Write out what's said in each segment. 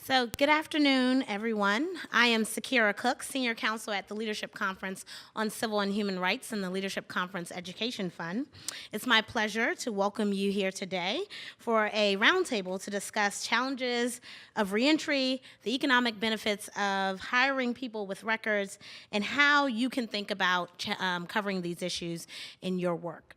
So, good afternoon, everyone. I am Sakira Cook, Senior Counsel at the Leadership Conference on Civil and Human Rights and the Leadership Conference Education Fund. It's my pleasure to welcome you here today for a roundtable to discuss challenges of reentry, the economic benefits of hiring people with records, and how you can think about covering these issues in your work.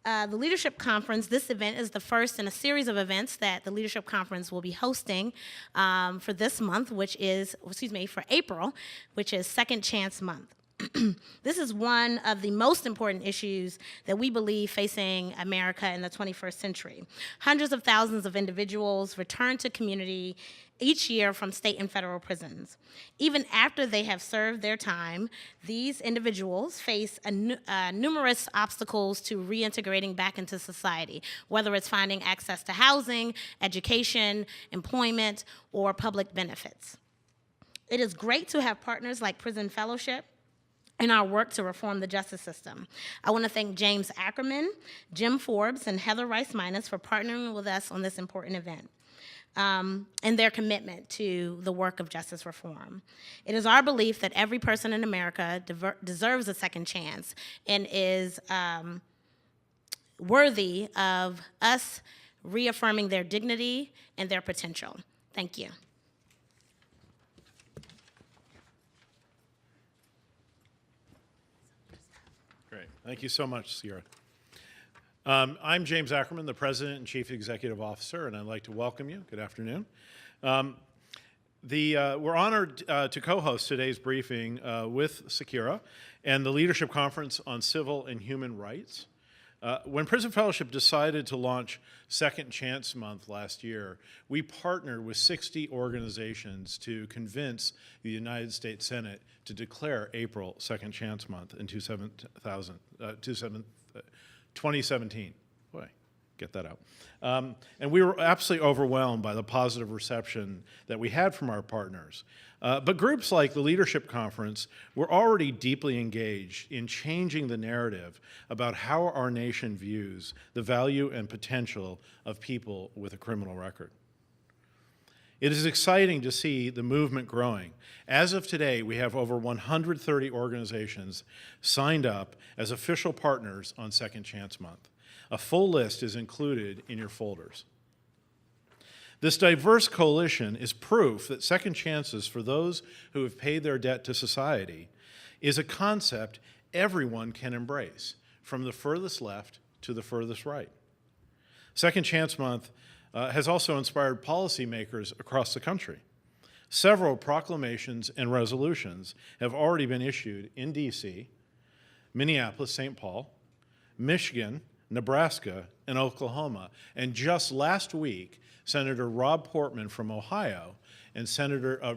The Leadership Conference, this event is the first in a series of events that the Leadership Conference will be hosting for this month, for April, which is Second Chance Month. This is one of the most important issues that we believe facing America in the 21st century. Hundreds of thousands of individuals return to community each year from state and federal prisons. Even after they have served their time, these individuals face numerous obstacles to reintegrating back into society, whether it's finding access to housing, education, employment, or public benefits. It is great to have partners like Prison Fellowship in our work to reform the justice system. I want to thank James Ackerman, Jim Forbes, and Heather Rice-Minus for partnering with us on this important event. And their commitment to the work of justice reform. It is our belief that every person in America deserves a second chance and is worthy of us reaffirming their dignity and their potential. Thank you. Great. Thank you so much, Sierra. I'm James Ackerman, the President and Chief Executive Officer, and I'd like to welcome you. Good afternoon. We're honored to co-host today's briefing with Sakira and the Leadership Conference on Civil and Human Rights. When Prison Fellowship decided to launch Second Chance Month last year, we partnered with 60 organizations to convince the United States Senate to declare April Second Chance Month in 2017. Boy, get that out. And we were absolutely overwhelmed by the positive reception that we had from our partners. But groups like the Leadership Conference were already deeply engaged in changing the narrative about how our nation views the value and potential of people with a criminal record. It is exciting to see the movement growing. As of today, we have over 130 organizations signed up as official partners on Second Chance Month. A full list is included in your folders. This diverse coalition is proof that second chances for those who have paid their debt to society is a concept everyone can embrace, from the furthest left to the furthest right. Second Chance Month has also inspired policymakers across the country. Several proclamations and resolutions have already been issued in D.C., Minneapolis, St. Paul, Michigan, Nebraska, and Oklahoma. And just last week, Senator Rob Portman from Ohio and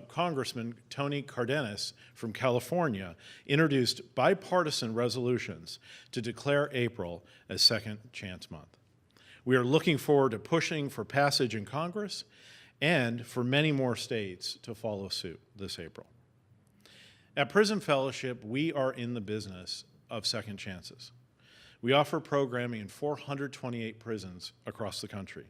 Congressman Tony Cardenas from California introduced bipartisan resolutions to declare April as Second Chance Month. We are looking forward to pushing for passage in Congress and for many more states to follow suit this April. At Prison Fellowship, we are in the business of second chances. We offer programming in 428 prisons across the country.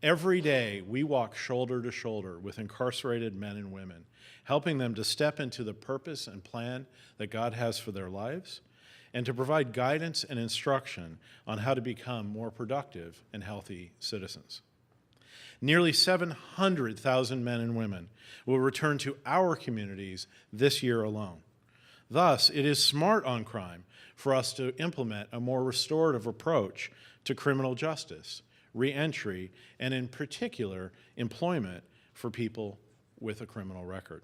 Every day, we walk shoulder to shoulder with incarcerated men and women, helping them to step into the purpose and plan that God has for their lives, and to provide guidance and instruction on how to become more productive and healthy citizens. Nearly 700,000 men and women will return to our communities this year alone. Thus, it is smart on crime for us to implement a more restorative approach to criminal justice, reentry, and in particular, employment for people with a criminal record.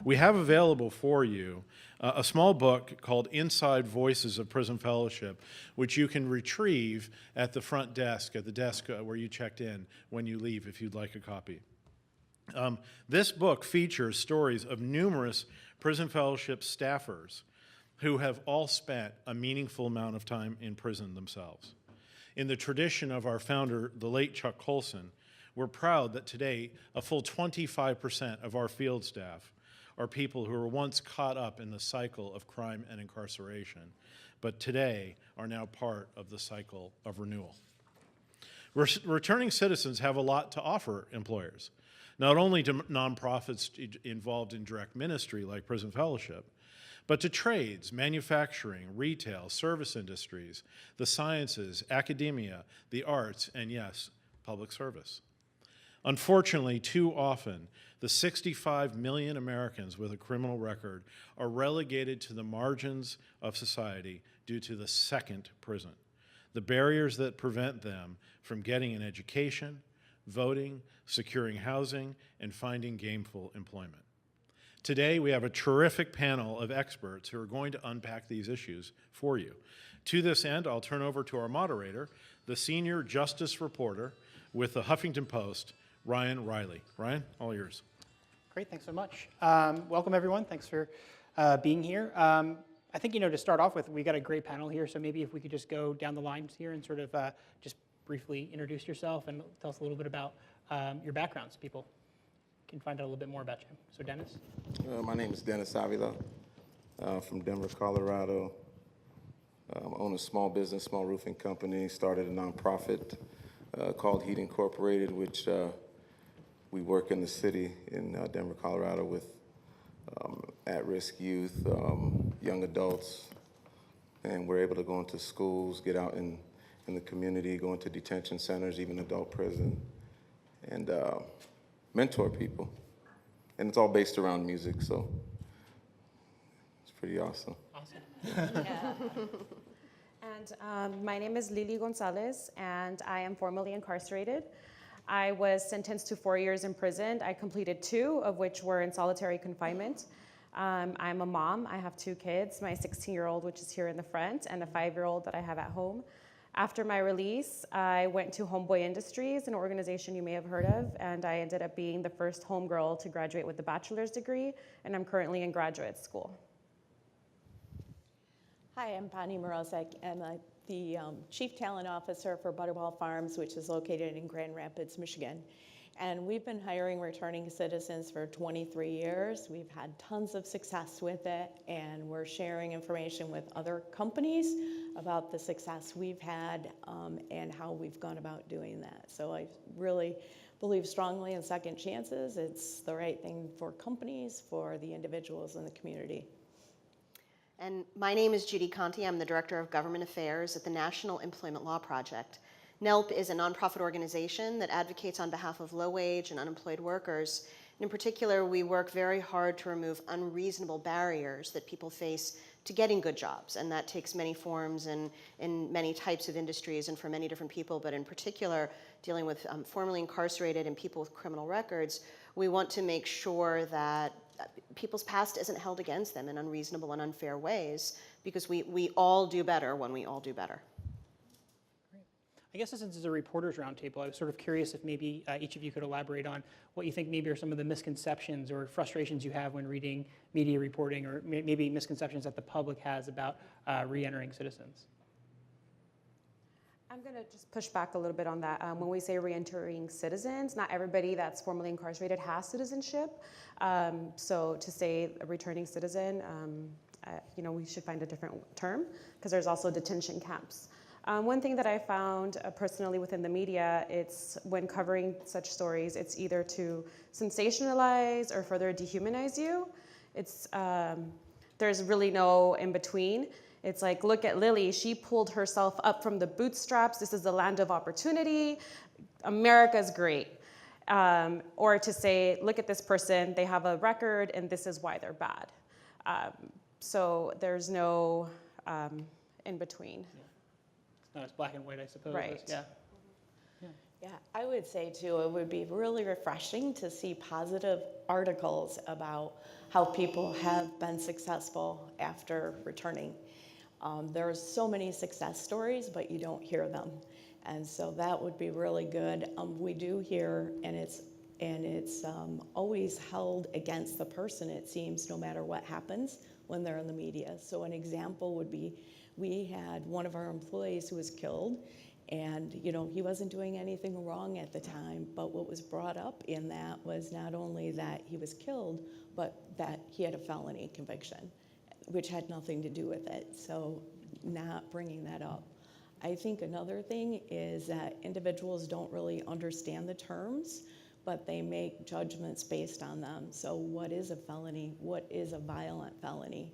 We have available for you a small book called Inside Voices of Prison Fellowship, which you can retrieve at the front desk, at the desk where you checked in when you leave, if you'd like a copy. This book features stories of numerous Prison Fellowship staffers who have all spent a meaningful amount of time in prison themselves. In the tradition of our founder, the late Chuck Colson, we're proud that today a full 25% of our field staff are people who were once caught up in the cycle of crime and incarceration, but today are now part of the cycle of renewal. Returning citizens have a lot to offer employers. not only to nonprofits involved in direct ministry like Prison Fellowship, but to trades, manufacturing, retail, service industries, the sciences, academia, the arts, and yes, public service. Unfortunately, too often, the 65 million Americans with a criminal record are relegated to the margins of society due to the second prison, the barriers that prevent them from getting an education, voting, securing housing, and finding gainful employment. Today, we have a terrific panel of experts who are going to unpack these issues for you. To this end, I'll turn over to our moderator, the senior justice reporter with the Huffington Post, Ryan Reilly. Ryan, all yours. Great, thanks so much. Welcome, everyone. Thanks for being here. I think, to start off with, we got a great panel here, so maybe if we could just go down the lines here and sort of just briefly introduce yourself and tell us a little bit about your backgrounds. People can find out a little bit more about you. So, Dennis? My name is Dennis Avila from Denver, Colorado. I own a small business, small roofing company, started a nonprofit called H.E.A.T Incorporated, which we work in the city in Denver, Colorado with at-risk youth, young adults, and we're able to go into schools, get out in the community, go into detention centers, even adult prison, and mentor people. And it's all based around music, so it's pretty awesome. Awesome. Yeah. And my name is Lilly Gonzales, and I am formerly incarcerated. I was sentenced to 4 years in prison. I completed 2, of which were in solitary confinement. I'm a mom. I have 2 kids, my 16-year-old, which is here in the front, and a 5-year-old that I have at home. After my release, I went to Homeboy Industries, an organization you may have heard of, and I ended up being the first homegirl to graduate with a bachelor's degree, and I'm currently in graduate school. Hi, I'm Mroczek. I'm the Chief Talent Officer for Butterball Farms, which is located in Grand Rapids, Michigan. And we've been hiring returning citizens for 23 years. We've had tons of success with it, and we're sharing information with other companies about the success we've had and how we've gone about doing that. So I really believe strongly in second chances. It's the right thing for companies, for the individuals in the community. And my name is Judy Conti. I'm the Director of Government Affairs at the National Employment Law Project. NELP is a nonprofit organization that advocates on behalf of low-wage and unemployed workers. And in particular, we work very hard to remove unreasonable barriers that people face to getting good jobs. And that takes many forms and in many types of industries and for many different people, but in particular, dealing with formerly incarcerated and people with criminal records, we want to make sure that people's past isn't held against them in unreasonable and unfair ways, because we all do better when we all do better. Great. I guess since this is a reporters roundtable, I was sort of curious if maybe each of you could elaborate on what you think maybe are some of the misconceptions or frustrations you have when reading media reporting, or maybe misconceptions that the public has about re-entering citizens. I'm going to just push back a little bit on that. When we say re-entering citizens, not everybody that's formerly incarcerated has citizenship. So to say a returning citizen, we should find a different term, because there's also detention camps. One thing that I found personally within the media, it's when covering such stories, it's either to sensationalize or further dehumanize you. It's there's really no in between. It's like, look at Lilly, she pulled herself up from the bootstraps. This is the land of opportunity. America's great. Or to say, look at this person, they have a record and this is why they're bad. So there's no in between. Yeah. It's not as black and white, I suppose. Right. Yeah. Yeah, I would say too, it would be really refreshing to see positive articles about how people have been successful after returning. There's so many success stories, but you don't hear them. And so that would be really good. We do hear, and it's always held against the person, it seems, no matter what happens when they're in the media. So an example would be, we had one of our employees who was killed, and he wasn't doing anything wrong at the time, but what was brought up in that was not only that he was killed, but that he had a felony conviction, which had nothing to do with it. So not bringing that up. I think another thing is that individuals don't really understand the terms but they make judgments based on them. So what is a felony? What is a violent felony?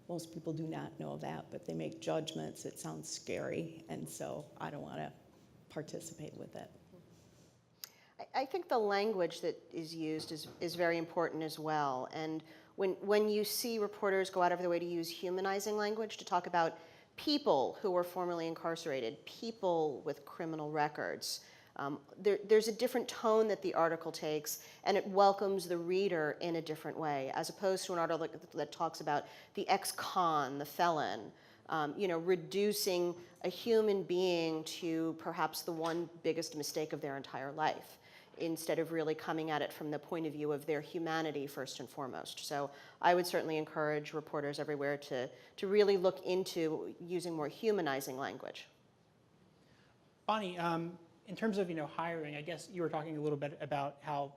Most people do not know that, but they make judgments. It sounds scary, and so I don't want to participate with it. I think the language that is used is very important as well. And when you see reporters go out of their way to use humanizing language to talk about people who were formerly incarcerated, people with criminal records, there's a different tone that the article takes, and it welcomes the reader in a different way, as opposed to an article that talks about the ex-con, the felon, reducing a human being to perhaps the one biggest mistake of their entire life, instead of really coming at it from the point of view of their humanity first and foremost. So I would certainly encourage reporters everywhere to really look into using more humanizing language. Bonnie, in terms of hiring, I guess you were talking a little bit about how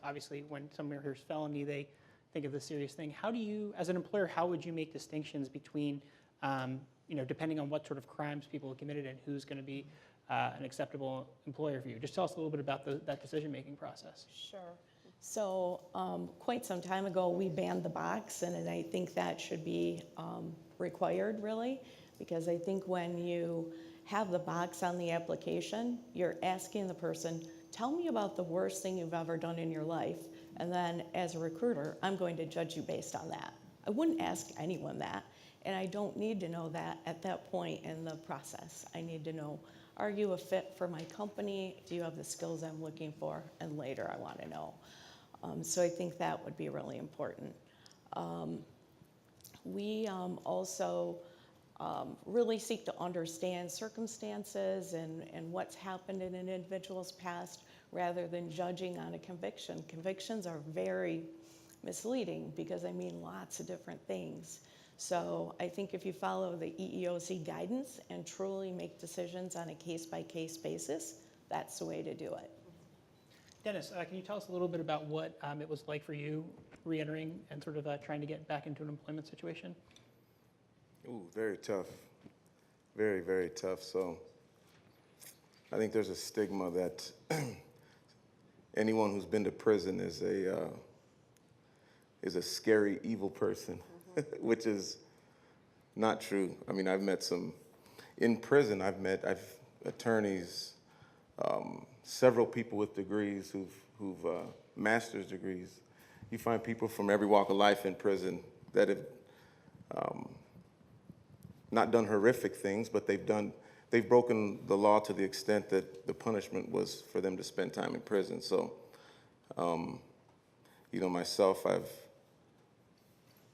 obviously when someone hears felony, they think of the serious thing. How do you, as an employer, how would you make distinctions between depending on what sort of crimes people have committed and who's going to be an acceptable employer for you? Just tell us a little bit about that decision-making process. Sure. So quite some time ago, we banned the box, and I think that should be required, really, because I think when you have the box on the application, you're asking the person, tell me about the worst thing you've ever done in your life, and then as a recruiter, I'm going to judge you based on that. I wouldn't ask anyone that, and I don't need to know that at that point in the process. I need to know, are you a fit for my company? Do you have the skills I'm looking for? And later I want to know. So I think that would be really important. We also really seek to understand circumstances and what's happened in an individual's past rather than judging on a conviction. Convictions are very misleading because they mean lots of different things. So I think if you follow the EEOC guidance and truly make decisions on a case-by-case basis, that's the way to do it. Dennis, can you tell us a little bit about what it was like for you reentering and sort of trying to get back into an employment situation? Ooh, very tough. Very, very tough. So I think there's a stigma that anyone who's been to prison is a scary, evil person, which is not true. I mean, in prison, I've met attorneys, several people with degrees who've master's degrees. You find people from every walk of life in prison that have not done horrific things, but they've broken the law to the extent that the punishment was for them to spend time in prison. So, myself,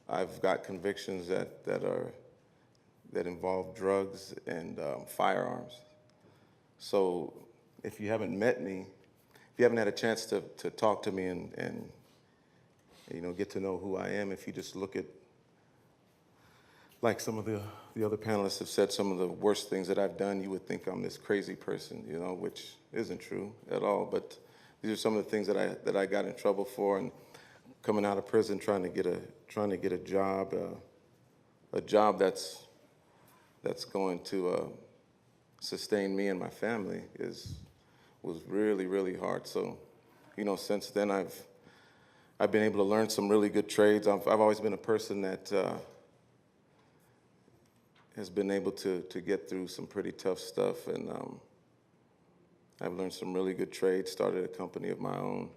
I've got convictions that involve drugs and firearms. So if you haven't met me, if you haven't had a chance to talk to me and get to know who I am, if you just look at, like some of the other panelists have said, some of the worst things that I've done, you would think I'm this crazy person, which isn't true at all. But these are some of the things that I got in trouble for, and coming out of prison, trying to get a job, a job that's going to sustain me and my family was really, really hard. So, since then I've been able to learn some really good trades. I've always been a person that has been able to get through some pretty tough stuff, and I've learned some really good trades. Started a company of my own.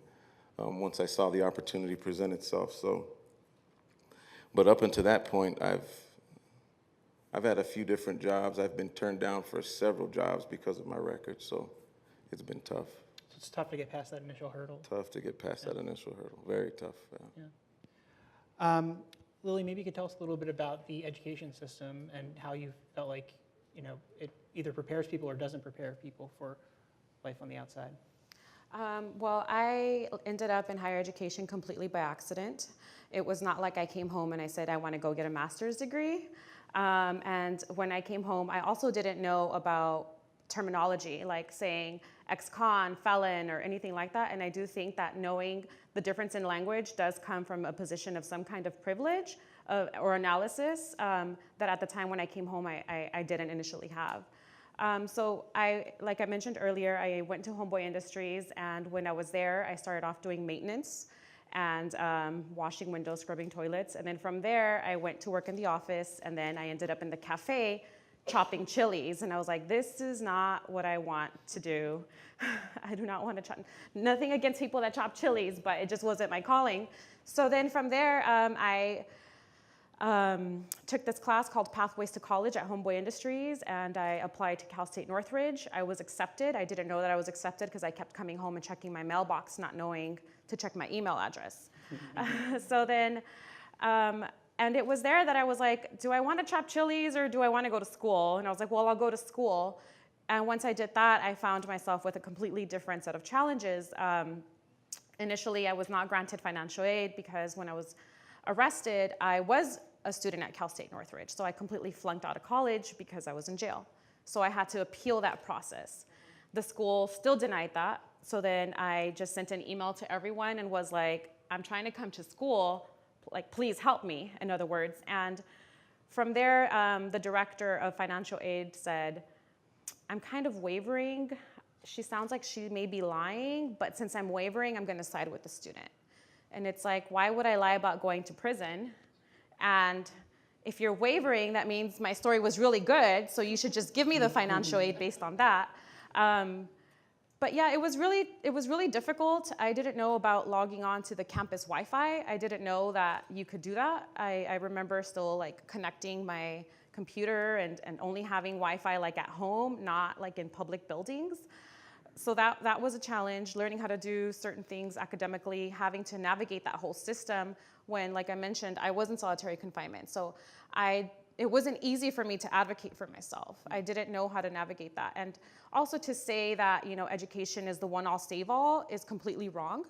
Once I saw the opportunity present itself. So, but up until that point, I've had a few different jobs. I've been turned down for several jobs because of my record. So, it's been tough. So it's tough to get past that initial hurdle. Tough to get past that initial hurdle. Very tough. Lilly, maybe you could tell us a little bit about the education system and how you felt like it either prepares people or doesn't prepare people for life on the outside. Well, I ended up in higher education completely by accident. It was not like I came home and I said, I want to go get a master's degree. And when I came home, I also didn't know about terminology, like saying ex-con, felon, or anything like that. And I do think that knowing the difference in language does come from a position of some kind of privilege or analysis that at the time when I came home, I didn't initially have. So like I mentioned earlier, I went to Homeboy Industries, and when I was there, I started off doing maintenance and washing windows, scrubbing toilets. And then from there, I went to work in the office, and then I ended up in the cafe chopping chilies. And I was like, this is not what I want to do. I do not want to chop, nothing against people that chop chilies, but it just wasn't my calling. So then from there, I took this class called Pathways to College at Homeboy Industries, and I applied to Cal State Northridge. I was accepted. I didn't know that I was accepted because I kept coming home and checking my mailbox, not knowing to check my email address. So then, and it was there that I was like, do I want to chop chilies or do I want to go to school? And I was like, well, I'll go to school. And once I did that, I found myself with a completely different set of challenges. Initially, I was not granted financial aid because when I was arrested, I was a student at Cal State Northridge. So I completely flunked out of college because I was in jail. So I had to appeal that process. The school still denied that. So then I just sent an email to everyone and was like, I'm trying to come to school, like, please help me, in other words. And from there, the director of financial aid said, I'm kind of wavering. She sounds like she may be lying, but since I'm wavering, I'm gonna side with the student. And it's like, why would I lie about going to prison? And if you're wavering, that means my story was really good, so you should just give me the financial aid based on that. But yeah, it was really difficult. I didn't know about logging on to the campus Wi-Fi. I didn't know that you could do that. I remember still like connecting my computer and only having Wi-Fi like at home, not like in public buildings. So that was a challenge, learning how to do certain things academically, having to navigate that whole system when, like I mentioned, I was in solitary confinement. So it wasn't easy for me to advocate for myself. I didn't know how to navigate that. And also to say that, you know, education is the one all save all is completely wrong,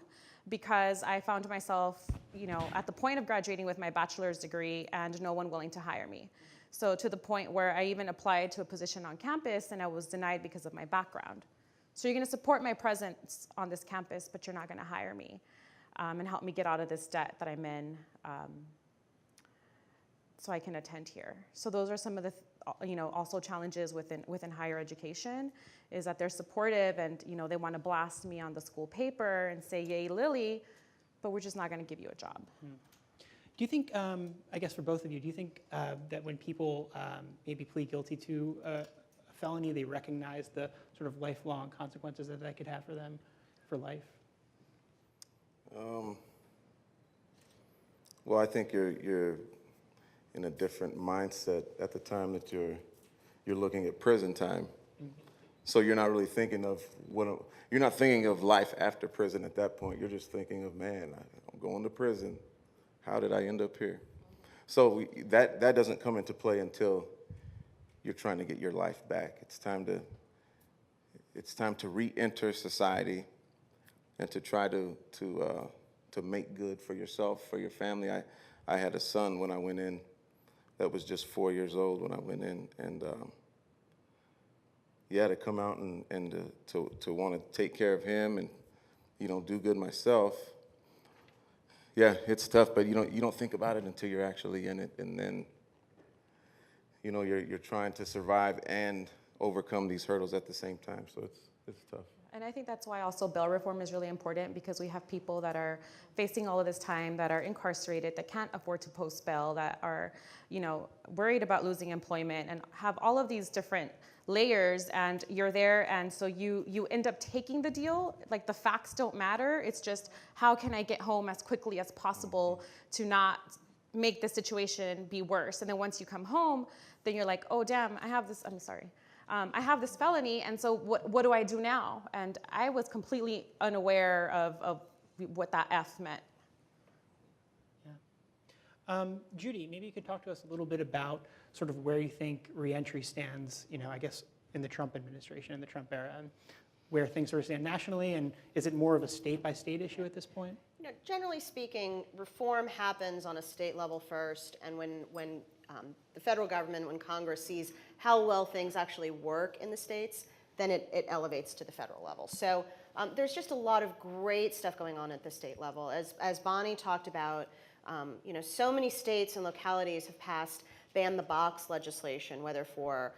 because I found myself, you know, at the point of graduating with my bachelor's degree and no one willing to hire me. So to the point where I even applied to a position on campus and I was denied because of my background. So you're gonna support my presence on this campus, but you're not gonna hire me and help me get out of this debt that I'm in so I can attend here. So those are some of the, you know, also challenges within higher education, is that they're supportive and, you know, they wanna blast me on the school paper and say, yay, Lilly, but we're just not gonna give you a job. Do you think, I guess for both of you, do you think that when people maybe plead guilty to a felony, they recognize the sort of lifelong consequences that could have for them for life? Well, I think you're in a different mindset at the time that you're looking at prison time. So you're not really thinking of you're not thinking of life after prison at that point. You're just thinking of, man, I'm going to prison. How did I end up here? So that doesn't come into play until you're trying to get your life back. It's time to re-enter society and to try to make good for yourself, for your family. I had a son when I went in that was just 4 years old when I went in, and to come out and to want to take care of him and, you know, do good myself. Yeah, it's tough, but you don't think about it until you're actually in it, and then, you know, you're trying to survive and overcome these hurdles at the same time. So it's tough. And I think that's why also bail reform is really important, because we have people that are facing all of this time, that are incarcerated, that can't afford to post bail, that are, you know, worried about losing employment, and have all of these different layers, and you're there, and so you end up taking the deal. Like, the facts don't matter. It's just, how can I get home as quickly as possible to not make the situation be worse? And then once you come home, then you're like, oh damn, I have this felony, and so what do I do now? And I was completely unaware of what that F meant. Yeah. Judy, maybe you could talk to us a little bit about sort of where you think reentry stands, you know, I guess in the Trump administration, in the Trump era, and where things sort of stand nationally, and is it more of a state-by-state issue at this point? You know, generally speaking, reform happens on a state level first, and when the federal government, when Congress sees how well things actually work in the states, then it elevates to the federal level. So there's just a lot of great stuff going on at the state level. As Bonnie talked about, you know, so many states and localities have passed ban the box legislation, whether for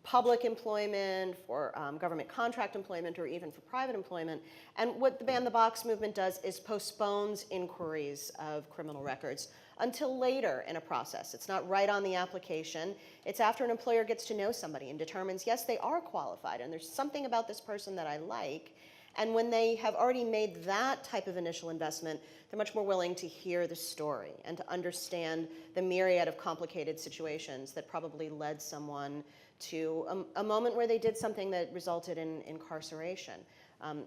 public employment, for government contract employment, or even for private employment. And what the Ban the Box movement does is postpones inquiries of criminal records until later in a process. It's not right on the application. It's after an employer gets to know somebody and determines, yes, they are qualified, and there's something about this person that I like. And when they have already made that type of initial investment, they're much more willing to hear the story and to understand the myriad of complicated situations that probably led someone to a moment where they did something that resulted in incarceration.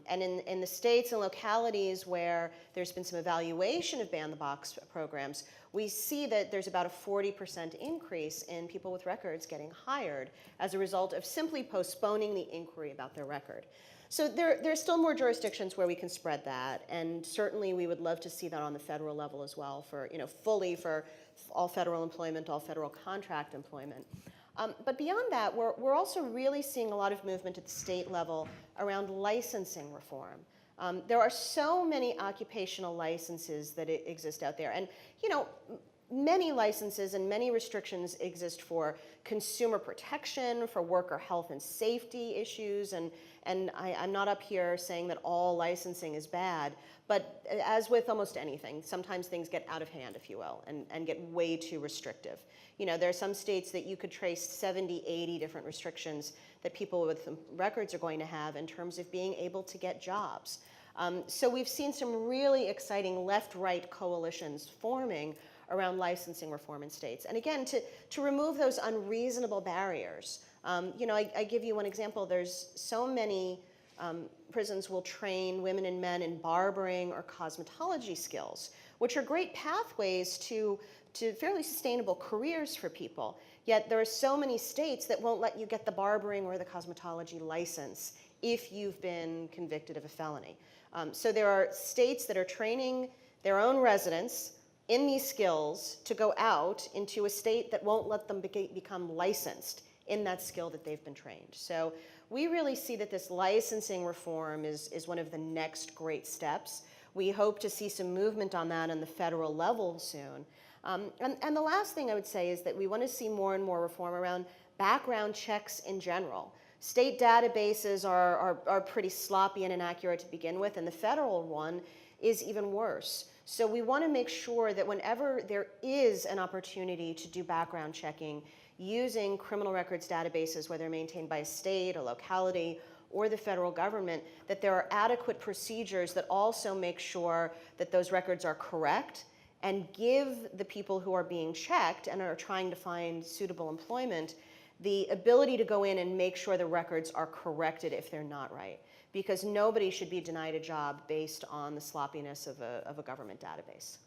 And in the states and localities where there's been some evaluation of Ban the Box programs, we see that there's about a 40% increase in people with records getting hired as a result of simply postponing the inquiry about their record. So there's still more jurisdictions where we can spread that, and certainly we would love to see that on the federal level as well, for fully for all federal employment, all federal contract employment. But beyond that, we're also really seeing a lot of movement at the state level around licensing reform. There are so many occupational licenses that exist out there, and many licenses and many restrictions exist for consumer protection, for worker health and safety issues, and I'm not up here saying that all licensing is bad, but as with almost anything, sometimes things get out of hand, if you will, and get way too restrictive. There are some states that you could trace 70, 80 different restrictions that people with records are going to have in terms of being able to get jobs. So we've seen some really exciting left-right coalitions forming around licensing reform in states. And again, to remove those unreasonable barriers. I give you one example. There's so many prisons will train women and men in barbering or cosmetology skills, which are great pathways to fairly sustainable careers for people. Yet there are so many states that won't let you get the barbering or the cosmetology license if you've been convicted of a felony. So there are states that are training their own residents in these skills to go out into a state that won't let them become licensed in that skill that they've been trained. So we really see that this licensing reform is one of the next great steps. We hope to see some movement on that on the federal level soon. And the last thing I would say is that we want to see more and more reform around background checks in general. State databases are pretty sloppy and inaccurate to begin with, and the federal one is even worse. So we want to make sure that whenever there is an opportunity to do background checking using criminal records databases, whether maintained by a state, a locality, or the federal government, that there are adequate procedures that also make sure that those records are correct and give the people who are being checked and are trying to find suitable employment the ability to go in and make sure the records are corrected if they're not right. Because nobody should be denied a job based on the sloppiness of a government database.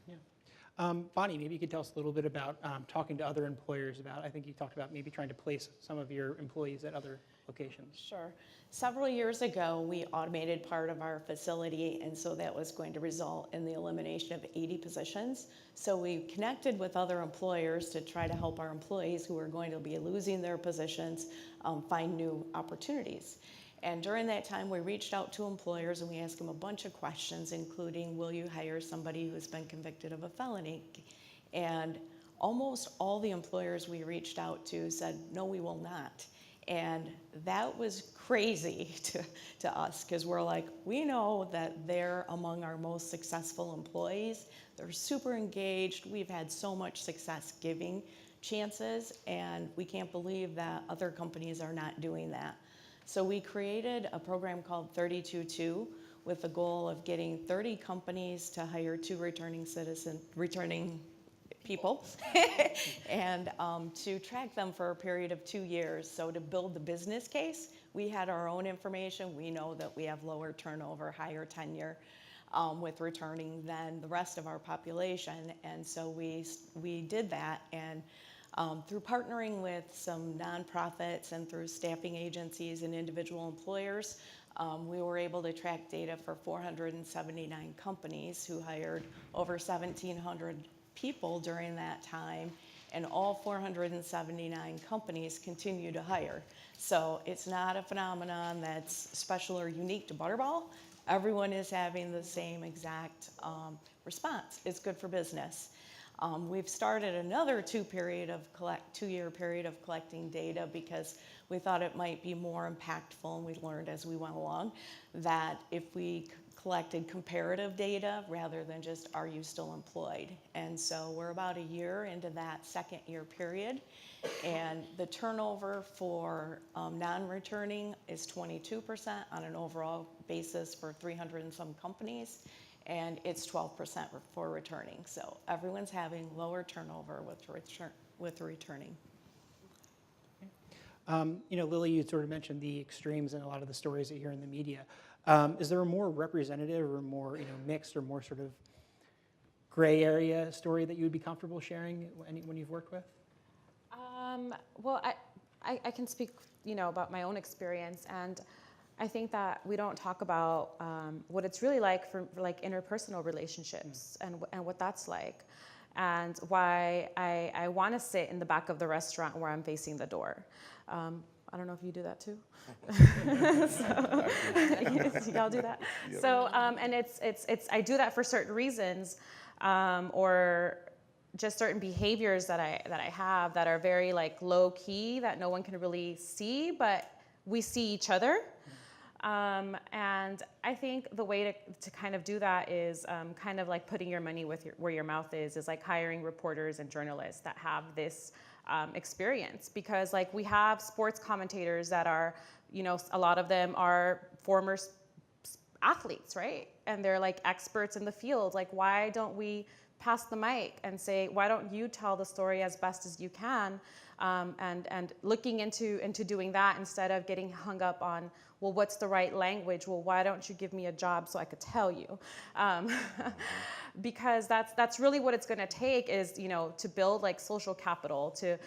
Yeah. Bonnie, maybe you could tell us a little bit about talking to other employers about, I think you talked about maybe trying to place some of your employees at other locations. Sure. Several years ago, we automated part of our facility, and so that was going to result in the elimination of 80 positions. So we connected with other employers to try to help our employees who are going to be losing their positions find new opportunities. And during that time, we reached out to employers and we asked them a bunch of questions, including, will you hire somebody who's been convicted of a felony? And almost all the employers we reached out to said, no, we will not. And that was crazy to us, because we're like, we know that they're among our most successful employees. They're super engaged. We've had so much success giving chances, and we can't believe that other companies are not doing that. So we created a program called 32-2 with the goal of getting 30 companies to hire 2 returning people and to track them for a period of 2 years. So to build the business case, we had our own information. We know that we have lower turnover, higher tenure with returning than the rest of our population. And so we did that, and through partnering with some nonprofits and through staffing agencies and individual employers, we were able to track data for 479 companies who hired over 1,700 people during that time, and all 479 companies continue to hire. So it's not a phenomenon that's special or unique to Butterball. Everyone is having the same exact response. It's good for business. We've started another two-year period of collecting data because we thought it might be more impactful, and we learned as we went along that if we collected comparative data rather than just are you still employed. And so we're about a year into that second year period, and the turnover for non-returning is 22% on an overall basis for 300 and some companies, and it's 12% for returning. So everyone's having lower turnover with returning. Lilly, you sort of mentioned the extremes in a lot of the stories that you hear in the media. Is there a more representative or more mixed or more sort of gray area story that you would be comfortable sharing when you've worked with? Well, I can speak, about my own experience, and I think that we don't talk about what it's really like for like interpersonal relationships and what that's like, and why I want to sit in the back of the restaurant where I'm facing the door. I don't know if you do that too. Y'all do that. Yep. So, and it's I do that for certain reasons, or just certain behaviors that I have that are very like low key that no one can really see, but we see each other. And I think the way to kind of do that is kind of like putting your money where your mouth is like hiring reporters and journalists that have this experience, because like we have sports commentators that are, a lot of them are former athletes, right? And they're like experts in the field. Like, why don't we pass the mic and say, why don't you tell the story as best as you can? And looking into doing that instead of getting hung up on, well, what's the right language? Well, why don't you give me a job so I could tell you? Because that's really what it's going to take is, to build like social capital, to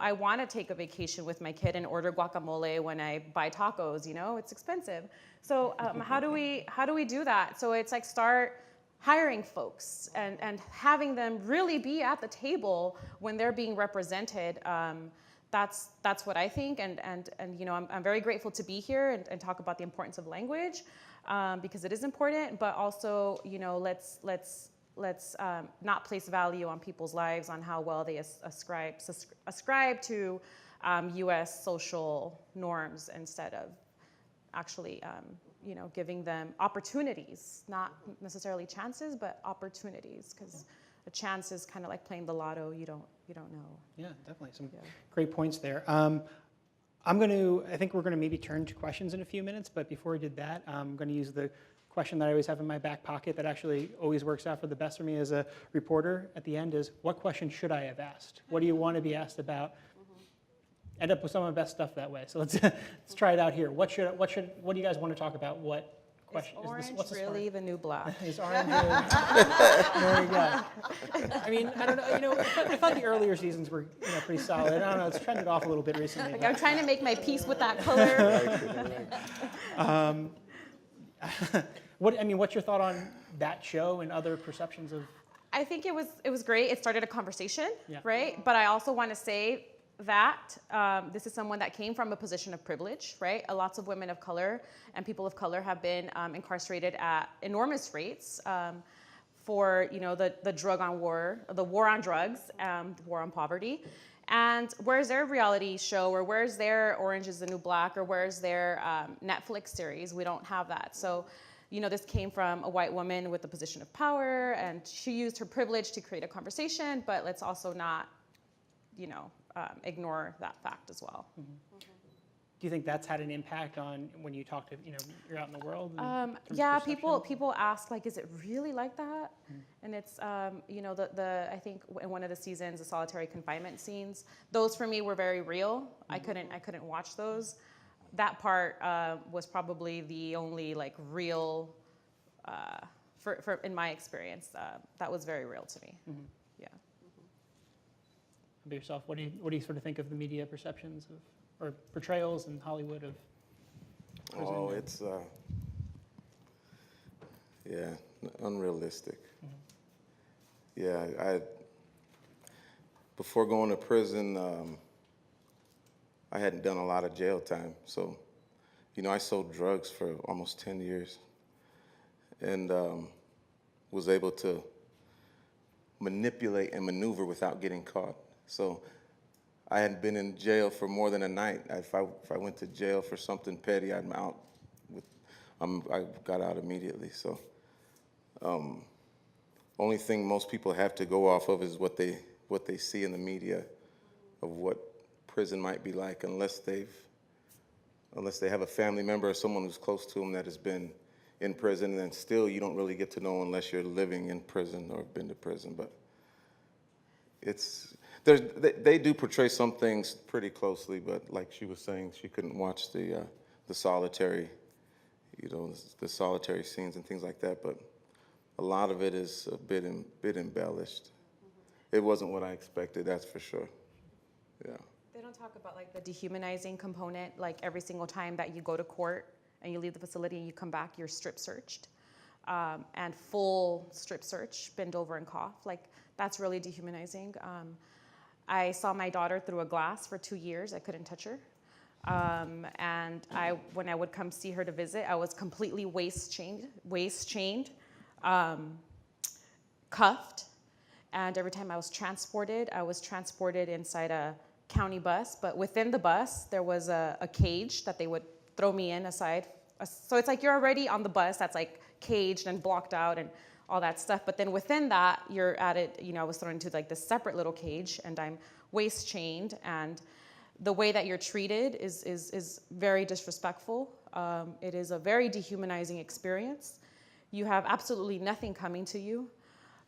I want to take a vacation with my kid and order guacamole when I buy tacos, it's expensive. So how do we do that? So it's like start hiring folks and having them really be at the table when they're being represented. That's what I think, and I'm very grateful to be here and talk about the importance of language, because it is important. But also, let's not place value on people's lives on how well they ascribe to U.S. social norms instead of actually giving them opportunities, not necessarily chances, but opportunities, because a chance is kind of like playing the lotto. You don't know. Yeah, definitely some great points there. I think we're going to maybe turn to questions in a few minutes, but before we did that, I'm going to use the question that I always have in my back pocket that actually always works out for the best for me as a reporter at the end is, what question should I have asked? What do you want to be asked about? End up with some of the best stuff that way. So let's try it out here. What do you guys want to talk about? What question? Is orange really the new black? Is orange? There you go. I mean, I don't know. I thought the earlier seasons were pretty solid. I don't know. It's trended off a little bit recently. Like, I'm trying to make my peace with that color. What's your thought on that show and other perceptions of? I think it was great. It started a conversation, right? But I also want to say that this is someone that came from a position of privilege, right? Lots of women of color and people of color have been incarcerated at enormous rates for the war on drugs, the war on poverty. And where's their reality show, or where's their Orange is the New Black, or where's their Netflix series? We don't have that. So, this came from a white woman with a position of power, and she used her privilege to create a conversation, but let's also not, ignore that fact as well. Mm-hmm. Do you think that's had an impact on when you talk to, you're out in the world? Yeah, people ask, like, is it really like that? Mm-hmm. And it's, I think in one of the seasons, the solitary confinement scenes, those for me were very real. Mm-hmm. I couldn't watch those. That part was probably the only like real, for in my experience, that was very real to me. Mm-hmm. Yeah. About yourself, what do you sort of think of the media perceptions of, or portrayals in Hollywood of prison? Oh, it's unrealistic. Mm-hmm. Yeah, before going to prison, I hadn't done a lot of jail time, so I sold drugs for almost 10 years, and was able to manipulate and maneuver without getting caught. So I hadn't been in jail for more than a night. If I went to jail for something petty, I'm out. I got out immediately. So only thing most people have to go off of is what they see in the media of what prison might be like, unless they have a family member or someone who's close to them that has been in prison, and then still you don't really get to know unless you're living in prison or been to prison. But they do portray some things pretty closely, but like she was saying, she couldn't watch the solitary, the solitary scenes and things like that. But a lot of it is a bit embellished. It wasn't what I expected, that's for sure. Yeah. They don't talk about like the dehumanizing component, like every single time that you go to court and you leave the facility and you come back, you're strip searched, and full strip search, bend over and cough. Like that's really dehumanizing. I saw my daughter through a glass for 2 years. I couldn't touch her. And when I would come see her to visit, I was completely waist chained, cuffed. And every time I was transported inside a county bus. But within the bus, there was a cage that they would throw me in aside. So it's like you're already on the bus that's like caged and blocked out and all that stuff. But then within that, you're at it, I was thrown into like this separate little cage, and I'm waist chained. And the way that you're treated is very disrespectful. It is a very dehumanizing experience. You have absolutely nothing coming to you.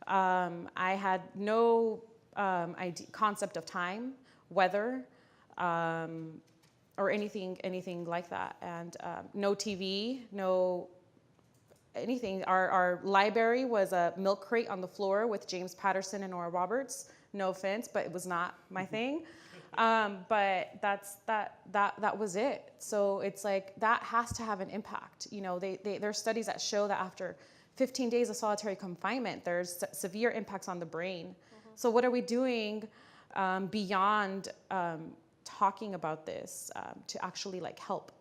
I had no concept of time, weather, or anything like that. And no TV, no anything. Our library was a milk crate on the floor with James Patterson and Nora Roberts. No offense, but it was not my thing. But that was it. So it's like that has to have an impact. There are studies that show that after 15 days of solitary confinement, there's severe impacts on the brain. Mm-hmm. So what are we doing beyond talking about this to actually like help?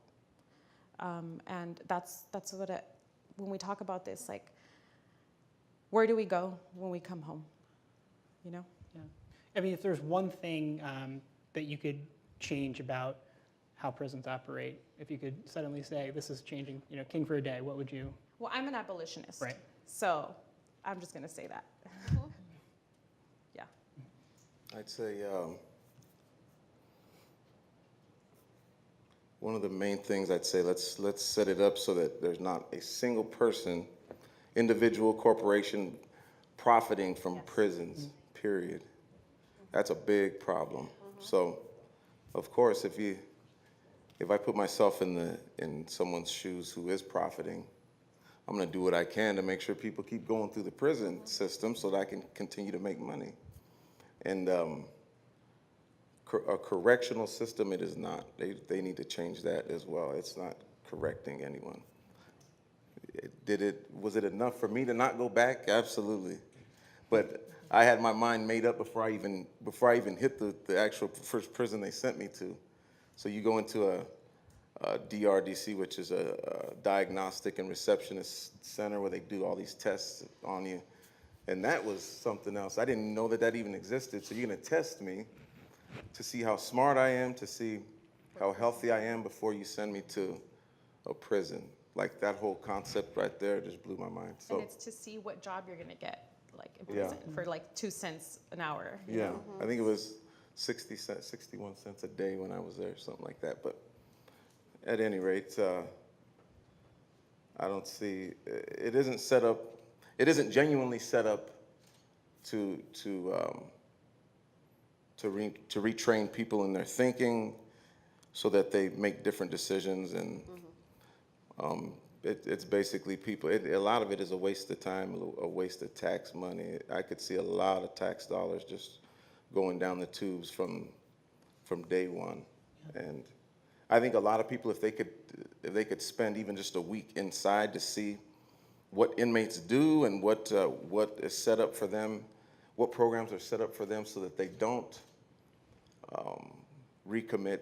And that's what when we talk about this, like, where do we go when we come home? Yeah. I mean, if there's one thing that you could change about how prisons operate, if you could suddenly say, this is changing, king for a day, what would you? Well, I'm an abolitionist. Right. So I'm just going to say that. Yeah. I'd say one of the main things I'd say, let's set it up so that there's not a single person, individual, corporation, profiting from prisons, period. That's a big problem. So, of course, if I put myself in someone's shoes who is profiting, I'm going to do what I can to make sure people keep going through the prison system so that I can continue to make money. And a correctional system, it is not. They need to change that as well. It's not correcting anyone. Was it enough for me to not go back? Absolutely. But I had my mind made up before I even hit the actual first prison they sent me to. So you go into a DRDC, which is a diagnostic and receptionist center where they do all these tests on you. And that was something else. I didn't know that even existed. So you're going to test me to see how smart I am, to see how healthy I am before you send me to a prison. Like that whole concept right there just blew my mind. So, and it's to see what job you're going to get, like in prison, for like 2 cents an hour. You know? I think it was 61 cents a day when I was there, something like that. But at any rate, I don't see, it isn't genuinely set up to retrain people in their thinking so that they make different decisions. And it's basically people, a lot of it is a waste of time, a waste of tax money. I could see a lot of tax dollars just going down the tubes from day one. And I think a lot of people, if they could spend even just a week inside to see what inmates do and what is set up for them, what programs are set up for them so that they don't recommit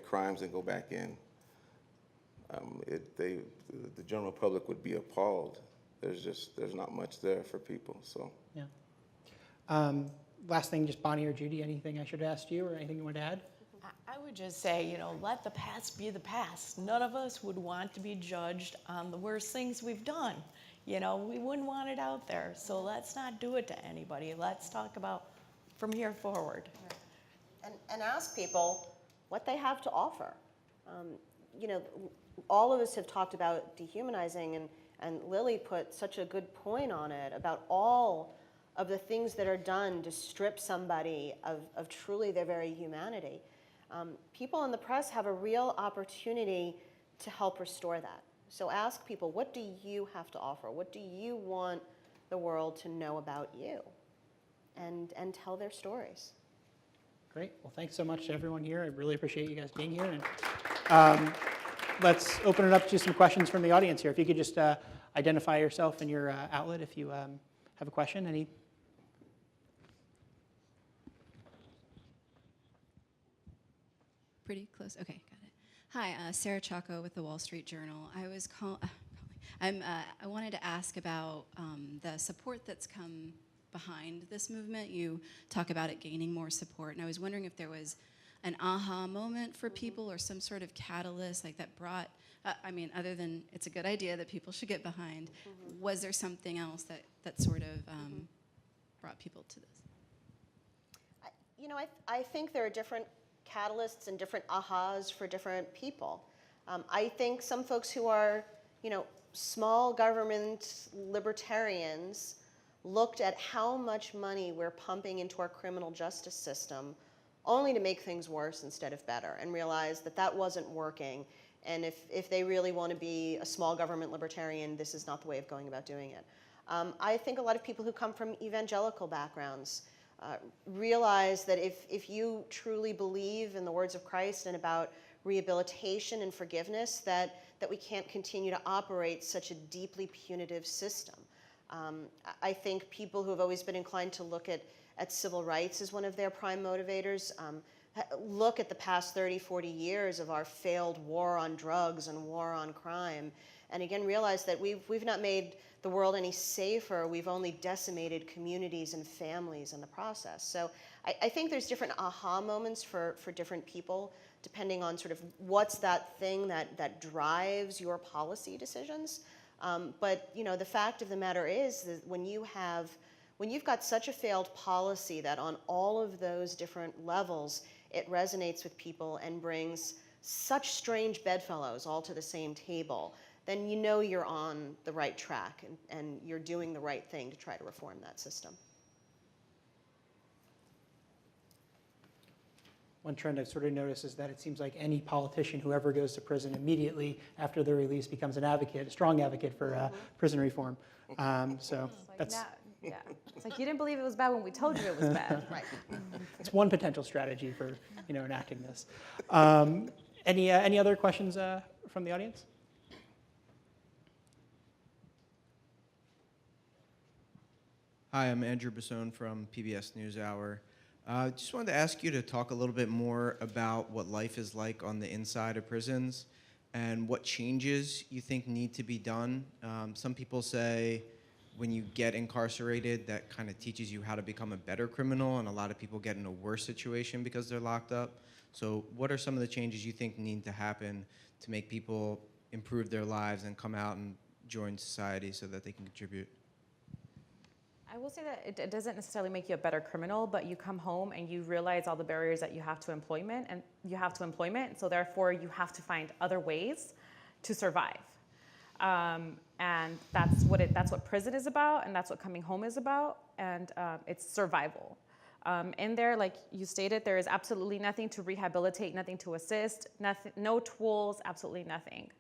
crimes and go back in. The general public would be appalled there's not much there for people. So Yeah. Last thing, just Bonnie or Judy, anything I should have asked you or anything you want to add? I would just say, let the past be the past. None of us would want to be judged on the worst things we've done. We wouldn't want it out there. So let's not do it to anybody. Let's talk about from here forward. And ask people what they have to offer. All of us have talked about dehumanizing, and Lilly put such a good point on it about all of the things that are done to strip somebody of truly their very humanity. People in the press have a real opportunity to help restore that. So ask people, what do you have to offer? What do you want the world to know about you? And tell their stories. Great. Well, thanks so much to everyone here. I really appreciate you guys being here. And let's open it up to some questions from the audience here. If you could just identify yourself and your outlet if you have a question. Any? Pretty close. Okay, got it. Hi, Sarah Chaco with the Wall Street Journal. I wanted to ask about the support that's come behind this movement. You talk about it gaining more support, and I was wondering if there was an aha moment for people or some sort of catalyst like that brought, other than it's a good idea that people should get behind, was there something else that sort of brought people to this? I think there are different catalysts and different ahas for different people. I think some folks who are, small government libertarians looked at how much money we're pumping into our criminal justice system only to make things worse instead of better, and realized that that wasn't working. And if they really want to be a small government libertarian, this is not the way of going about doing it. I think a lot of people who come from evangelical backgrounds realize that if you truly believe in the words of Christ and about rehabilitation and forgiveness, that we can't continue to operate such a deeply punitive system. I think people who have always been inclined to look at civil rights as one of their prime motivators look at the past 30, 40 years of our failed war on drugs and war on crime, and again realize that we've not made the world any safer. We've only decimated communities and families in the process. So I think there's different aha moments for different people, depending on sort of what's that thing that drives your policy decisions. But the fact of the matter is that when you've got such a failed policy that on all of those different levels it resonates with people and brings such strange bedfellows all to the same table, then you're on the right track and you're doing the right thing to try to reform that system. One trend I've sort of noticed is that it seems like any politician who ever goes to prison immediately after their release becomes an advocate, a strong advocate for prison reform. So that's... Yeah, it's like you didn't believe it was bad when we told you it was bad. Right. It's one potential strategy for enacting this. Any other questions from the audience? Hi, I'm Andrew Basone from PBS NewsHour. Just wanted to ask you to talk a little bit more about what life is like on the inside of prisons and what changes you think need to be done. Some people say when you get incarcerated, that kind of teaches you how to become a better criminal, and a lot of people get in a worse situation because they're locked up. So what are some of the changes you think need to happen to make people improve their lives and come out and join society so that they can contribute? I will say that it doesn't necessarily make you a better criminal, but you come home and you realize all the barriers that you have to employment, so therefore you have to find other ways to survive. And that's what prison is about, and that's what coming home is about, and it's survival. In there, like you stated, there is absolutely nothing to rehabilitate, nothing to assist, nothing, no tools, absolutely nothing.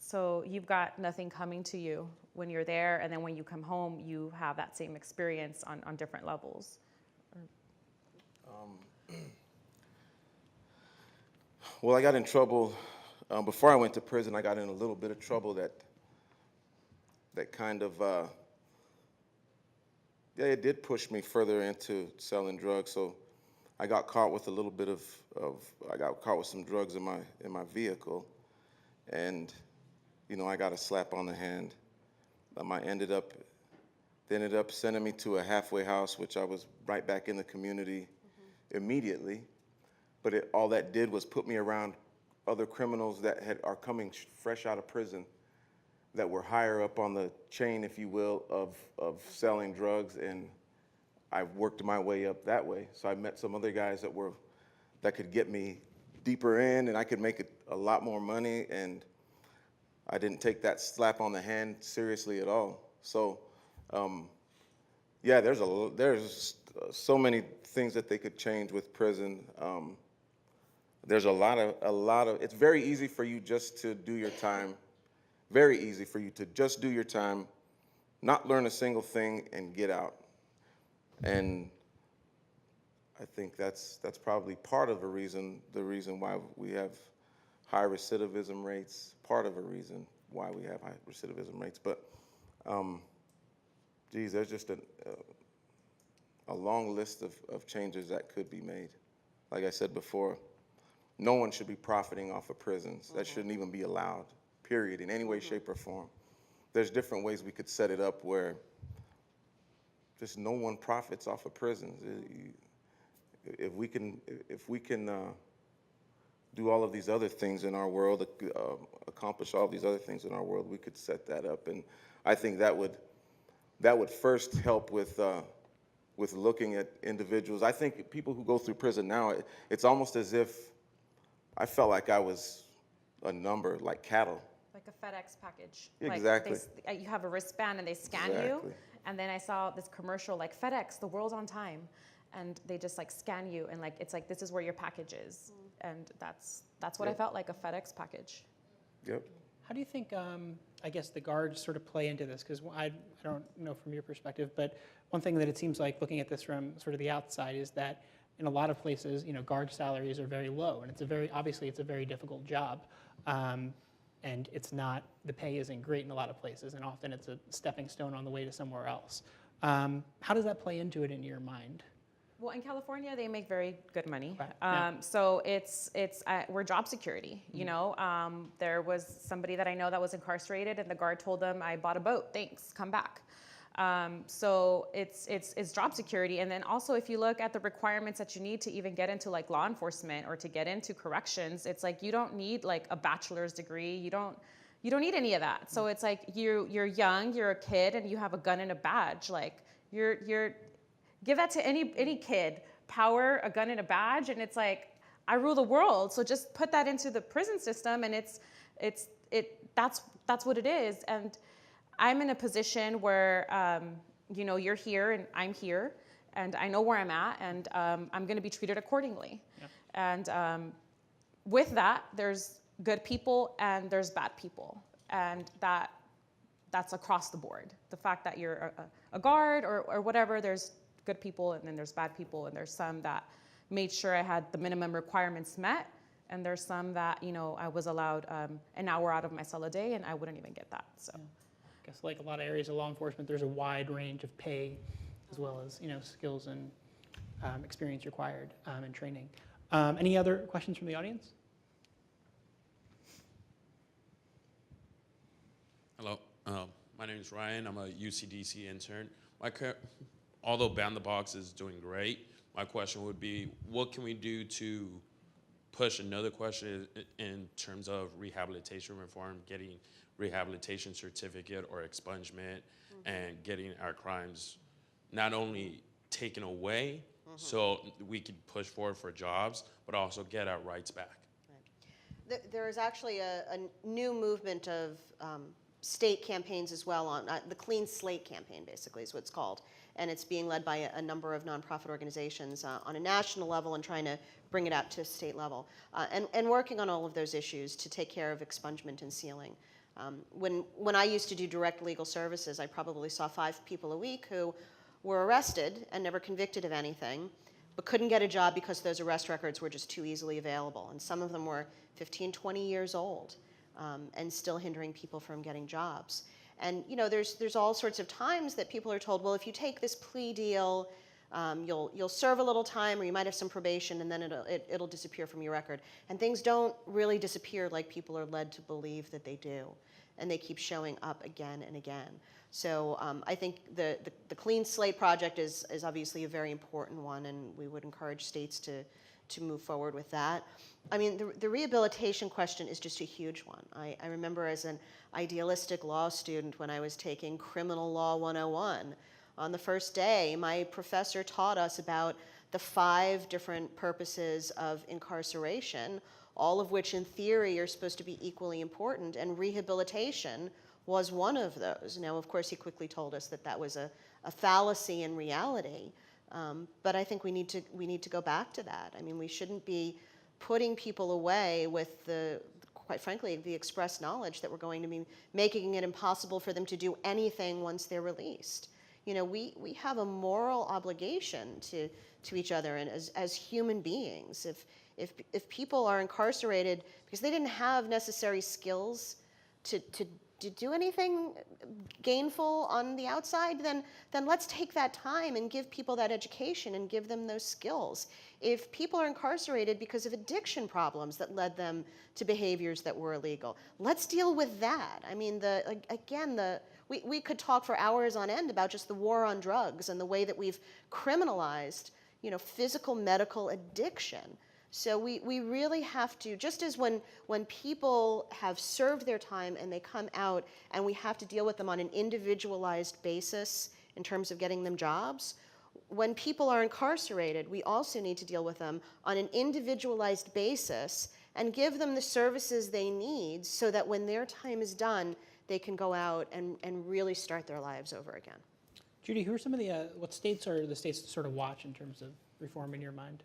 So you've got nothing coming to you when you're there, and then when you come home, you have that same experience on different levels. Well, I got in trouble. Before I went to prison, I got in a little bit of trouble that kind of, it did push me further into selling drugs. So I got caught with a little bit I got caught with some drugs in my vehicle, and I got a slap on the hand They ended up sending me to a halfway house, which I was right back in the community immediately. But all that did was put me around other criminals that are coming fresh out of prison, that were higher up on the chain, if you will, of selling drugs, and I worked my way up that way. So I met some other guys that could get me deeper in, and I could make a lot more money, and I didn't take that slap on the hand seriously at all. So, yeah, there's so many things that they could change with prison. There's a lot of. It's very easy for you just to do your time. Very easy for you to just do your time, not learn a single thing, and get out. And I think that's probably part of the reason why we have high recidivism rates. Part of a reason why we have high recidivism rates. But, geez, there's just a long list of changes that could be made. Like I said before, no one should be profiting off of prisons. That shouldn't even be allowed, period, in any way, shape, or form. There's different ways we could set it up where just no one profits off of prisons. If we can do all of these other things in our world, accomplish all these other things in our world, we could set that up. And I think that would first help with looking at individuals. I think people who go through prison now, it's almost as if I felt like I was a number, like cattle. Like a FedEx package. Exactly. Like you have a wristband and they scan you. And then I saw this commercial like FedEx, the world's on time. And they just like scan you and like it's like this is where your package is. And that's what I felt like, a FedEx package. Yep. How do you think, I guess, the guards sort of play into this? Because I don't know from your perspective, but one thing that it seems like looking at this from sort of the outside is that in a lot of places, guard salaries are very low, and obviously it's a very difficult job, and the pay isn't great in a lot of places, and often it's a stepping stone on the way to somewhere else. How does that play into it in your mind? Well, in California, they make very good money. Right. Yeah. So we're job security. There was somebody that I know that was incarcerated, and the guard told them, "I bought a boat. Thanks. Come back." So it's job security. And then also, if you look at the requirements that you need to even get into like law enforcement or to get into corrections, it's like you don't need like a bachelor's degree. You don't need any of that. So it's like you're young, you're a kid, and you have a gun and a badge. Like you're give that to any kid, power, a gun and a badge, and it's like, I rule the world. So just put that into the prison system, and that's what it is. And I'm in a position where you're here and I'm here, and I know where I'm at, and I'm going to be treated accordingly. Yeah. And with that, there's good people and there's bad people, and that's across the board. The fact that you're a guard or whatever, there's good people, and then there's bad people, and there's some that made sure I had the minimum requirements met, and there's some that I was allowed an hour out of my cell a day, and I wouldn't even get that. So, yeah. I guess like a lot of areas of law enforcement, there's a wide range of pay, as well as skills and experience required and training. Any other questions from the audience? Hello, my name is Ryan. I'm a UCDC intern. Although Ban the Box is doing great, my question would be, what can we do to push another question in terms of rehabilitation reform, getting rehabilitation certificate or expungement, and getting our crimes not only taken away so we could push forward for jobs, but also get our rights back? Right. There is actually a new movement of state campaigns as well on the Clean Slate campaign, basically, is what it's called. And it's being led by a number of nonprofit organizations on a national level and trying to bring it out to state level. And working on all of those issues to take care of expungement and sealing. When I used to do direct legal services, I probably saw 5 people a week who were arrested and never convicted of anything, but couldn't get a job because those arrest records were just too easily available. And some of them were 15, 20 years old. And still hindering people from getting jobs. And there's all sorts of times that people are told, well, if you take this plea deal, you'll serve a little time, or you might have some probation, and then it'll disappear from your record. And things don't really disappear like people are led to believe that they do. and they keep showing up again and again. So I think the Clean Slate project is obviously a very important one, and we would encourage states to move forward with that. I mean, the rehabilitation question is just a huge one. I remember as an idealistic law student when I was taking Criminal Law 101, on the first day, my professor taught us about the 5 different purposes of incarceration, all of which in theory are supposed to be equally important, and rehabilitation was one of those. Now, of course, he quickly told us that that was a fallacy in reality, but I think we need to go back to that. I mean, we shouldn't be putting people away with quite frankly, the express knowledge that we're going to be making it impossible for them to do anything once they're released. You know, we have a moral obligation to each other and as human beings. If people are incarcerated because they didn't have necessary skills to do anything gainful on the outside, then let's take that time and give people that education and give them those skills. If people are incarcerated because of addiction problems that led them to behaviors that were illegal, let's deal with that. I mean, we could talk for hours on end about just the war on drugs and the way that we've criminalized, you know, physical medical addiction. So we really have to, just as when people have served their time and they come out and we have to deal with them on an individualized basis in terms of getting them jobs, when people are incarcerated, we also need to deal with them on an individualized basis and give them the services they need so that when their time is done, they can go out and really start their lives over again. Judy, who are some of what states are the states to sort of watch in terms of reform in your mind?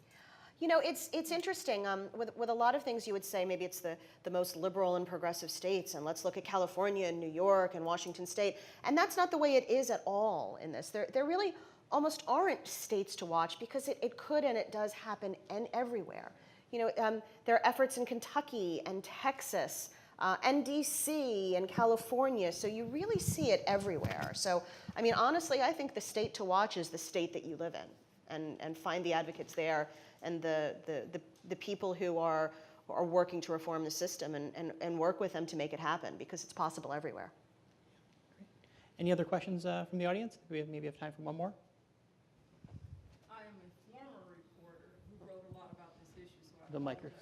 You know, it's interesting. With a lot of things, you would say maybe it's the most liberal and progressive states, and let's look at California and New York and Washington State. And that's not the way it is at all in this. There really almost aren't states to watch because it could and it does happen everywhere. You know, there are efforts in Kentucky and Texas and DC and California, so you really see it everywhere. So, I mean, honestly, I think the state to watch is the state that you live in, and find the advocates there and the people who are working to reform the system and work with them to make it happen, because it's possible everywhere. Great. Any other questions from the audience? We maybe have time for one more. I am a former reporter who wrote a lot about this issue. So The microphone.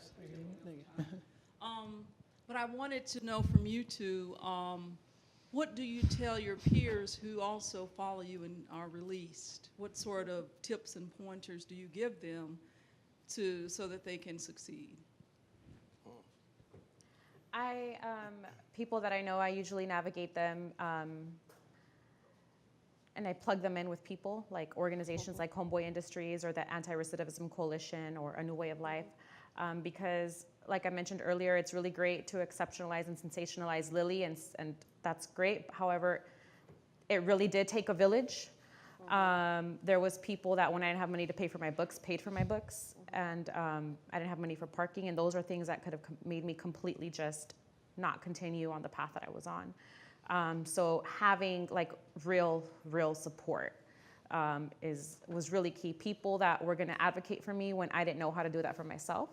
But I wanted to know from you two, what do you tell your peers who also follow you and are released? What sort of tips and pointers do you give them so that they can succeed? People that I know, I usually navigate them and I plug them in with people like organizations like Homeboy Industries or the Anti-Recidivism Coalition or A New Way of Life, because like I mentioned earlier, it's really great to exceptionalize and sensationalize Lilly, and that's great. However, it really did take a village. There was people that when I didn't have money to pay for my books, paid for my books, and I didn't have money for parking, and those are things that could have made me completely just not continue on the path that I was on. So having like real support was really key. People that were gonna advocate for me when I didn't know how to do that for myself.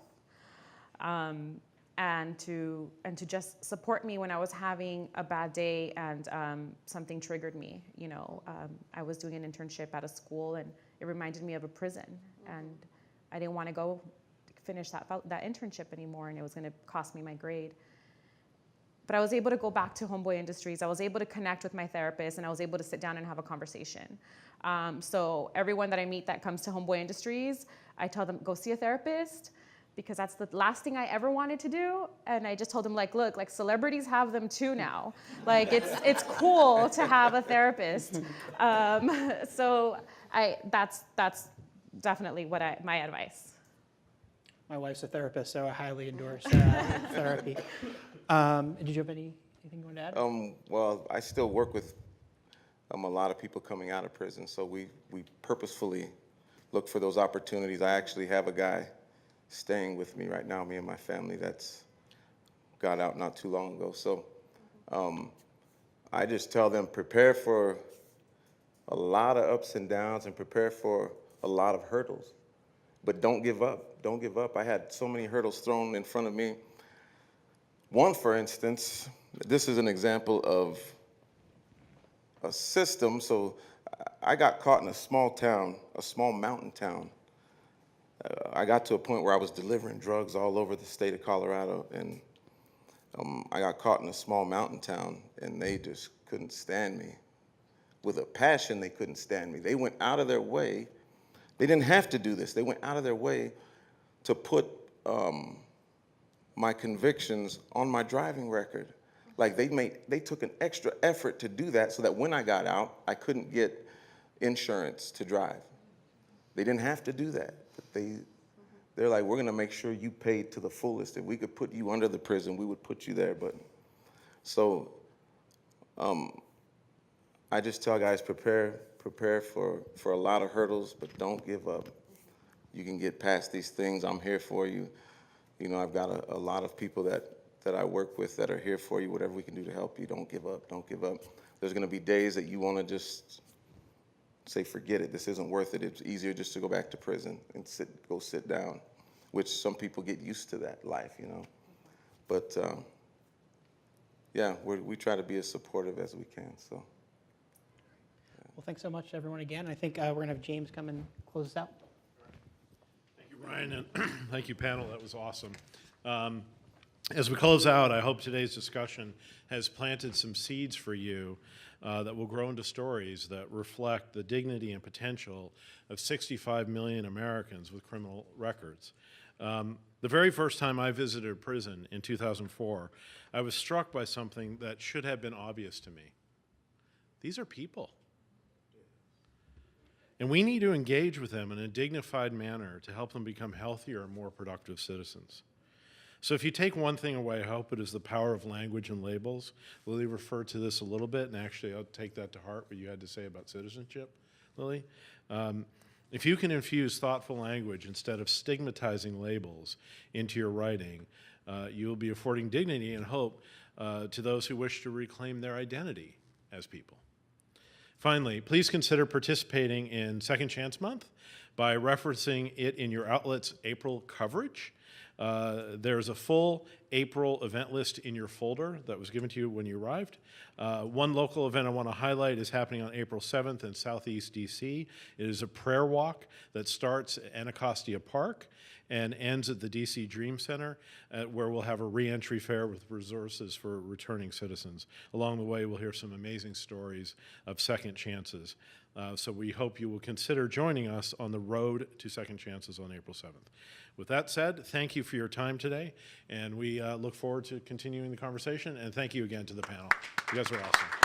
And to just support me when I was having a bad day and something triggered me. You know, I was doing an internship at a school and it reminded me of a prison, and I didn't want to go finish that internship anymore, and it was going to cost me my grade. But I was able to go back to Homeboy Industries. I was able to connect with my therapist, and I was able to sit down and have a conversation. So everyone that I meet that comes to Homeboy Industries, I tell them, go see a therapist, because that's the last thing I ever wanted to do. And I just told them, like, look, like celebrities have them too now. Like it's cool to have a therapist. So that's definitely my advice. My wife's a therapist, so I highly endorse therapy. Did you have anything you want to add? Well, I still work with a lot of people coming out of prison, so we purposefully look for those opportunities. I actually have a guy staying with me right now, me and my family, that's got out not too long ago. So I just tell them, prepare for a lot of ups and downs and prepare for a lot of hurdles, but don't give up. Don't give up. I had so many hurdles thrown in front of me One, for instance, this is an example of a system. So I got caught in a small town, a small mountain town. I got to a point where I was delivering drugs all over the state of Colorado, and I got caught in a small mountain town, and they just couldn't stand me. With a passion, they couldn't stand me. They went out of their way. They didn't have to do this. They went out of their way to put my convictions on my driving record. Like they took an extra effort to do that so that when I got out, I couldn't get insurance to drive. They didn't have to do that. But they're like, we're gonna make sure you paid to the fullest. If we could put you under the prison, we would put you there. But so I just tell guys, prepare for a lot of hurdles, but don't give up. You can get past these things. I'm here for you. You know, I've got a lot of people that I work with that are here for you. Whatever we can do to help you, don't give up. Don't give up. There's going to be days that you want to just say, forget it. This isn't worth it. It's easier just to go back to prison and go sit down, which some people get used to that life, you know. But yeah, we try to be as supportive as we can. So. Well, thanks so much, everyone, again. I think we're going to have James come and close us out. Thank you, Ryan, and thank you, panel. That was awesome. As we close out, I hope today's discussion has planted some seeds for you that will grow into stories that reflect the dignity and potential of 65 million Americans with criminal records. The very first time I visited a prison in 2004, I was struck by something that should have been obvious to me. These are people. And we need to engage with them in a dignified manner to help them become healthier and more productive citizens. So if you take one thing away, I hope it is the power of language and labels. Lilly referred to this a little bit, and actually I'll take that to heart, what you had to say about citizenship, Lilly. If you can infuse thoughtful language instead of stigmatizing labels into your writing, you will be affording dignity and hope to those who wish to reclaim their identity as people. Finally, please consider participating in Second Chance Month by referencing it in your outlet's April coverage. There's a full April event list in your folder that was given to you when you arrived. One local event I want to highlight is happening on April 7th in Southeast DC. It is a prayer walk that starts at Anacostia Park and ends at the DC Dream Center, where we'll have a reentry fair with resources for returning citizens. Along the way, we'll hear some amazing stories of second chances. So we hope you will consider joining us on the road to second chances on April 7th. With that said, thank you for your time today, and we look forward to continuing the conversation, and thank you again to the panel. You guys are awesome.